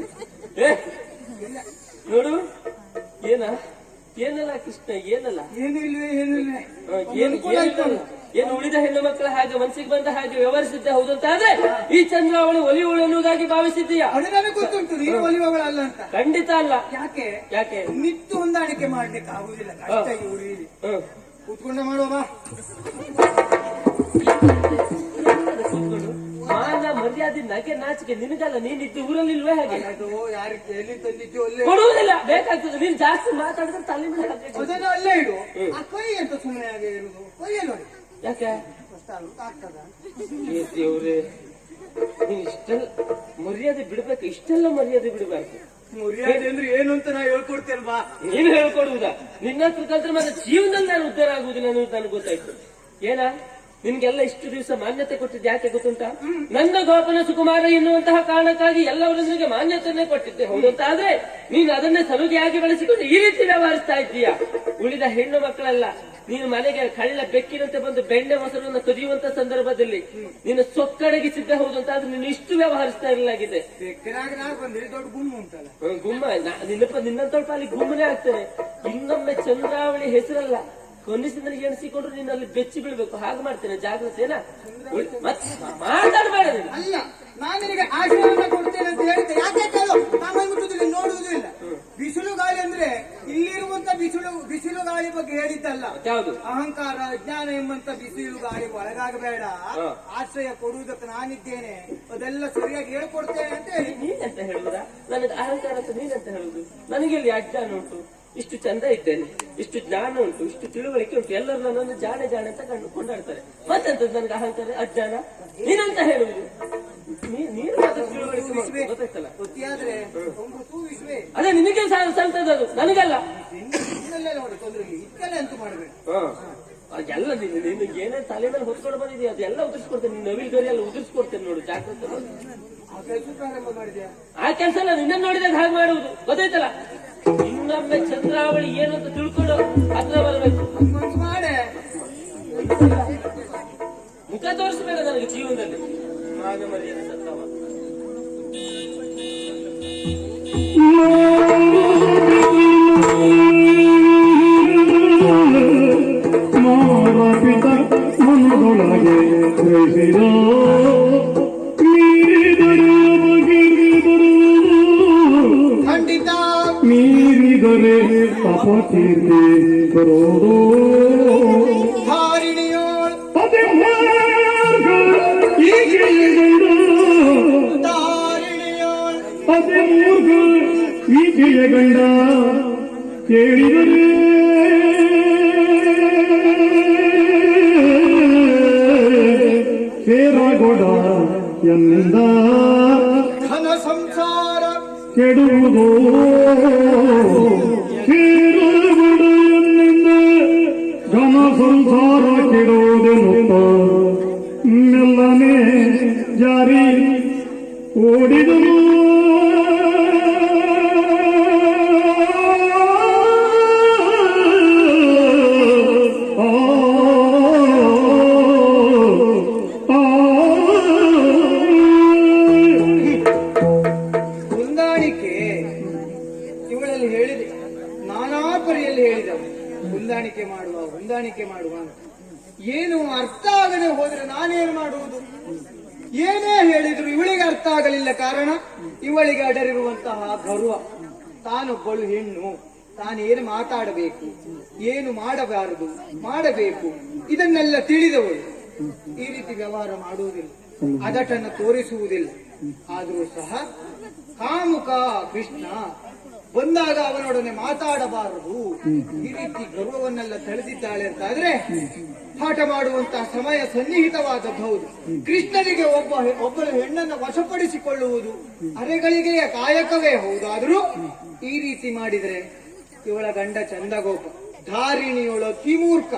ಏ, ನೋಡು ಏನ ಏನಲ್ಲ ಕೃಷ್ಣ, ಏನಲ್ಲ
ಏನು ಇಲ್ವೇ, ಏನು ಇಲ್ವೇ.
ಏನು ಉಳಿದ ಹೆಣ್ಣು ಮಕ್ಕಳ ಹಾಗೆ ಮನಸ್ಸಿಗೆ ಬಂದ ಹಾಗೆ ವ್ಯವಹರಿಸಿದ್ದೆ ಹೌದು ಅಂತ ಆದ್ರೆ ಈ ಚಂದ್ರಾವಳಿ ಒಲಿಯುವಳು ಎನ್ನುವುದಾಗಿ ಭಾವಿಸಿದ್ದೀಯಾ?
ಅದು ನನಗೆ ಗೊತ್ತುಂಟು, ನೀನು ಒಲಿಯುವವಳಲ್ಲ ಅಂತ.
ಖಂಡಿತ ಅಲ್ಲ.
ಯಾಕೆ?
ಯಾಕೆ?
ನಿತ್ತು ಹೊಂದಾಣಿಕೆ ಮಾಡ್ಲಿಕ್ಕೆ ಆಗುದಿಲ್ಲ, ಕಷ್ಟ ಈ ಊರಿಗೆ. ಕೂತ್ಕೊಂಡ ಮಾಡುವ ಬಾ.
ಮಾನ ಮರ್ಯಾದೆ ನಗೆ ನಾಚಿಕೆ ನಿನಗಲ್ಲ, ನೀನಿದ್ದು ಊರಲ್ಲಿಲ್ವೇ ಹಾಗೆ?
ಅದು ಯಾರು ಎಲ್ಲಿ ತಂದಿದ್ದು ಅಲ್ಲೇ
ಕೊಡುವುದಿಲ್ಲ, ಬೇಕಾಗ್ತದೆ. ನೀನ್ ಜಾಸ್ತಿ ಮಾತಾಡಿದ್ರೆ ತಲೆ ಮೇಲೆ ಹಾಕ್ಬೇಕು.
ಅದನ್ನ ಅಲ್ಲೇ ಇಡು. ಆ ಕೈ ಅಂತ ಸುಮ್ಮನೆ ಹಾಗೆ ಇರುದು, ಕೈಯಲ್ಲಿ ನೋಡಿ.
ಯಾಕೆ?
ಕಷ್ಟ ಆಗ್ತದ?
ದೇವ್ರೆ, ನೀನ್ ಇಷ್ಟೆಲ್ಲ ಮರ್ಯಾದೆ ಬಿಡ್ಬೇಕು, ಇಷ್ಟೆಲ್ಲ ಮರ್ಯಾದೆ ಬಿಡಬೇಕು.
ಮರ್ಯಾದೆ ಅಂದ್ರೆ ಏನು ಅಂತ ನಾ ಹೇಳ್ಕೊಡ್ತೇಲ್ವಾ?
ನೀನು ಹೇಳ್ಕೊಡುವುದಾ? ನಿನ್ನ ಹತ್ರ ಕಲ್ತ್ರೆ ಮತ್ತೆ ಜೀವನದಲ್ಲಿ ನಾನು ಉದ್ಧಾರ ಆಗುವುದಿಲ್ಲ ಅನ್ನೋದು ನನಗೆ ಗೊತ್ತಾಯ್ತು. ಏನ ನಿನ್ಗೆಲ್ಲ ಇಷ್ಟು ದಿವಸ ಮಾನ್ಯತೆ ಕೊಟ್ಟಿದ್ದೆ ಯಾಕೆ ಗೊತ್ತುಂಟಾ? ನನ್ನ ಗೋಪನ ಸುಕುಮಾರ ಎನ್ನುವಂತಹ ಕಾರಣಕ್ಕಾಗಿ ಎಲ್ಲರೂ ನಿನಗೆ ಮಾನ್ಯತೆಯನ್ನೇ ಕೊಟ್ಟಿದ್ದೆ ಹೌದಂತ ಆದ್ರೆ ನೀನು ಅದನ್ನೇ ಸಲುಗೆಯಾಗಿ ಬಳಸಿಕೊಂಡು ಈ ರೀತಿ ವ್ಯವಹರಿಸ್ತಾ ಇದ್ದೀಯ. ಉಳಿದ ಹೆಣ್ಣು ಮಕ್ಕಳಲ್ಲ, ನೀನು ಮನೆಗೆ ಕಳ್ಳ ಬೆಕ್ಕಿನಂತೆ ಬಂದು ಬೆಣ್ಣೆ ಮೊಸರನ್ನು ಕದಿಯುವಂತ ಸಂದರ್ಭದಲ್ಲಿ ನೀನು ಸೊಕ್ಕಡಗಿಸಿದ್ದೆ ಹೌದು ಅಂತ ಆದ್ರೆ ನೀನು ಇಷ್ಟು ವ್ಯವಹರಿಸ್ತಾ ಇರಲಾಗಿದೆ.
ದೊಡ್ಡ ಗುಮ್ಮು ಉಂಟಲ್ಲ,
ಗುಮ್ಮ ನಿನ್ನಂತೊಳಪ ಅಲ್ಲಿ ಗುಮ್ಮನೆ ಆಗ್ತೇನೆ. ಇನ್ನೊಮ್ಮೆ ಚಂದ್ರಾವಳಿ ಹೆಸರಲ್ಲ ಕೊನ್ನಿಸಿದ್ರೆ ಎಣಿಸಿಕೊಂಡ್ರು ನೀನು ಅಲ್ಲಿ ಬೆಚ್ಚಿ ಬೀಳ್ಬೇಕು. ಹಾಗೆ ಮಾಡ್ತೇನೆ, ಜಾಗ್ರತೆನಾ? ಮಾತಾಡಬೇಡ.
ಅಲ್ಲ, ನಾನು ನಿನಗೆ ಆಶೀರ್ವಾದ ಕೊಡ್ತೇನೆ ಅಂತ ಹೇಳ್ತೇನೆ. ಯಾಕೆ ಕೇಳು, ನಾನು ಮುಟ್ಟುದಿಲ್ಲ, ನೋಡುವುದಿಲ್ಲ. ಬಿಸಿಲು ಗಾಳಿ ಅಂದ್ರೆ ಇಲ್ಲಿರುವಂತ ಬಿಸಿಲು ಗಾಳಿ ಬಗ್ಗೆ ಹೇಳಿದ್ದಲ್ಲ.
ಯಾವುದು?
ಅಹಂಕಾರ ಅಜ್ಞಾನ ಎಂಬಂತ ಬಿಸಿಲು ಗಾಳಿ ಒಳಗಾಗಬೇಡ, ಆಶ್ರಯ ಕೊಡುವುದಕ್ಕೆ ನಾನಿದ್ದೇನೆ, ಅದೆಲ್ಲ ಸರಿಯಾಗಿ ಹೇಳ್ಕೊಡ್ತೇನೆ ಅಂತ ಹೇಳಿ.
ನೀನಂತ ಹೇಳುವುದ? ನನಗೆ ಅಹಂಕಾರ ಅಂತ ನೀನಂತ ಹೇಳುದು? ನನಗೆಲ್ಲಿ ಅಜ್ಞಾನ ಉಂಟು? ಇಷ್ಟು ಚಂದ ಇದ್ದೇನೆ, ಇಷ್ಟು ಜ್ಞಾನ ಉಂಟು, ಇಷ್ಟು ತಿಳುವಳಿಕೆ ಉಂಟು, ಎಲ್ಲರೂ ನನ್ನನ್ನು ಜಾಣೆ ಜಾಣೆ ಅಂತ ಕೊಂಡಾಡ್ತಾರೆ. ಮತ್ತೆಂತ ನನಗೆ ಅಹಂಕಾರ ಅಜ್ಞಾನ? ನೀನಂತ ಹೇಳುವುದು? ನೀನು ತಿಳುವಳಿಕೆ ಗೊತ್ತಾಯ್ತಲ್ಲ?
ಗೊತ್ತಿಯಾದ್ರೆ
ಅದೇ ನಿನಗೆ ಸಲ್ತದದು, ನನಗಲ್ಲ.
ನೋಡಿ ತೊಂದ್ರೆ ಇದಕ್ಕೆಲ್ಲ ಎಂತ ಮಾಡಬೇಕು?
ಎಲ್ಲ ನೀನು ಏನೇ ತಲೆ ಮೇಲೆ ಹೊತ್ಕೊಂಡು ಬಂದಿದೆಯಾ ಅದೆಲ್ಲ ಉದುರಿಸ್ಕೊಡ್ತೇನೆ. ನೀನು ನವಿಲ್ ಗರಿ ಎಲ್ಲ ಉದುರಿಸ್ಕೊಡ್ತೇನೆ ನೋಡು, ಜಾಗ್ರತೆ ನೋಡಿ. ಆ ಕೆಲಸ ಎಲ್ಲ ನಿನ್ನ ನೋಡಿದಾಗ ಹಾಗೆ ಮಾಡುವುದು, ಗೊತ್ತಾಯ್ತಲ್ಲ? ಇನ್ನೊಮ್ಮೆ ಚಂದ್ರಾವಳಿ ಏನು ಅಂತ ತಿಳ್ಕೊಂಡು ಹತ್ರ ಬರಬೇಕು.
ಮಾಡೆ
ಮುಖ ತೋರಿಸಬೇಡ ನನಗೆ ಜೀವನದಲ್ಲಿ. ಮಾನ ಮರ್ಯಾದೆ ಸತ್ತವ.
ಮಾರಪಿತ ಮನದೊಳಗೆ ಗ್ರಹಿಸಿದ
ಖಂಡಿತ
ಮೀರಿದರೆ ಅಪಕೀರ್ತಿ ಬರೋದು.
ಧಾರಿಣಿಯೋಳ್
ಅದೇ ಮಾರ್ಗ ಈಕೆಯಗಂಡ,
ಧಾರಿಣಿಯೋಳ್
ಅದೇ ಮೂರ್ಗ ಈಕೆಯಗಂಡ ಕೇಳಿದರೆ ಸೇರಗೊಡ ಎನ್ನಿಂದ
ಘನ ಸಂಸಾರ
ಕೆಡುವುದು. ಸೇರಗೊಡ ಎನ್ನಿಂದ ಘನ ಸಂಸಾರ ಕೆಡುವುದೆನ್ನುತ್ತ ಮೆಲ್ಲನೆ ಜಾರಿ ಓಡಿದನು.
ಹೊಂದಾಣಿಕೆ ಇವುಗಳಲ್ಲಿ ಹೇಳಿದೆ, ನಾನಾ ಪರಿಯಲ್ಲಿ ಹೇಳಿದವು. ಹೊಂದಾಣಿಕೆ ಮಾಡುವ ಅಂತ. ಏನು ಅರ್ಥ ಆಗದೆ ಹೋದ್ರೆ ನಾನೇನು ಮಾಡುವುದು? ಏನೇ ಹೇಳಿದ್ರು ಇವಳಿಗೆ ಅರ್ಥ ಆಗಲಿಲ್ಲ. ಕಾರಣ ಇವಳಿಗೆ ಅಡರಿರುವಂತಹ ಗರ್ವ. ತಾನೊಬ್ಬಳು ಹೆಣ್ಣು, ತಾನೇನು ಮಾತಾಡಬೇಕು, ಏನು ಮಾಡಬಾರದು, ಮಾಡಬೇಕು, ಇದನ್ನೆಲ್ಲ ತಿಳಿದವಳು ಈ ರೀತಿ ವ್ಯವಹಾರ ಮಾಡುವುದಿಲ್ಲ, ಅದಟನ್ನು ತೋರಿಸುವುದಿಲ್ಲ. ಆದರೂ ಸಹ ಕಾಮುಕ ಕೃಷ್ಣ ಬಂದಾಗ ಅವನೊಡನೆ ಮಾತಾಡಬಾರದು, ಈ ರೀತಿ ಗರ್ವವನ್ನೆಲ್ಲ ತಳೆದಿದ್ದಾಳೆ ಅಂತಾದ್ರೆ ಪಾಠ ಮಾಡುವಂತಹ ಸಮಯ ಸನ್ನಿಹಿತವಾದದ್ದು ಹೌದು. ಕೃಷ್ಣನಿಗೆ ಒಬ್ಬಳು ಹೆಣ್ಣನ್ನು ವಶಪಡಿಸಿಕೊಳ್ಳುವುದು ಅರೆಗಳಿಗೆಯ ಕಾಯಕವೇ ಹೌದಾದರೂ ಈ ರೀತಿ ಮಾಡಿದ್ರೆ ಇವಳ ಗಂಡ ಚಂದಗೋಪ, ಧಾರಿಣಿಯವಳು ಅತಿಮೂರ್ಖ,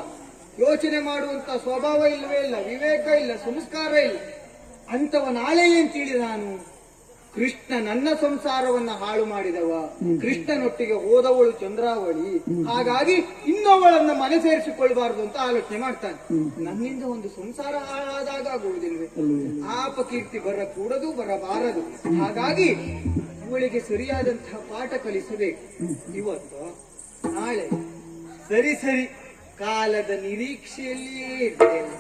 ಯೋಚನೆ ಮಾಡುವಂತ ಸ್ವಭಾವ ಇಲ್ಲವೇ ಇಲ್ಲ, ವಿವೇಕ ಇಲ್ಲ, ಸಂಸ್ಕಾರ ಇಲ್ಲ. ಅಂತವ ನಾಳೆ ಏನ್ ತಿಳಿದ ನಾನು? ಕೃಷ್ಣ ನನ್ನ ಸಂಸಾರವನ್ನ ಹಾಳು ಮಾಡಿದವ, ಕೃಷ್ಣನೊಟ್ಟಿಗೆ ಹೋದವಳು ಚಂದ್ರಾವಳಿ, ಹಾಗಾಗಿ ಇನ್ನೊಬ್ಬಳನ್ನ ಮನೆ ಸೇರಿಸಿಕೊಳ್ಬಾರ್ದು ಅಂತ ಆಲೋಚನೆ ಮಾಡ್ತಾನೆ. ನನ್ನಿಂದ ಒಂದು ಸಂಸಾರ ಹಾಳಾದಾಗ ಆಗುವುದಿಲ್ವೇ? ಆಪಕೀರ್ತಿ ಬರಕೂಡದು, ಬರಬಾರದು. ಹಾಗಾಗಿ ಇವಳಿಗೆ ಸರಿಯಾದಂತಹ ಪಾಠ ಕಲಿಸಬೇಕು. ಇವತ್ತು ನಾಳೆ ಸರಿ ಸರಿ ಕಾಲದ ನಿರೀಕ್ಷೆಯಲ್ಲಿಯೇ ಇದ್ದೇನೆ.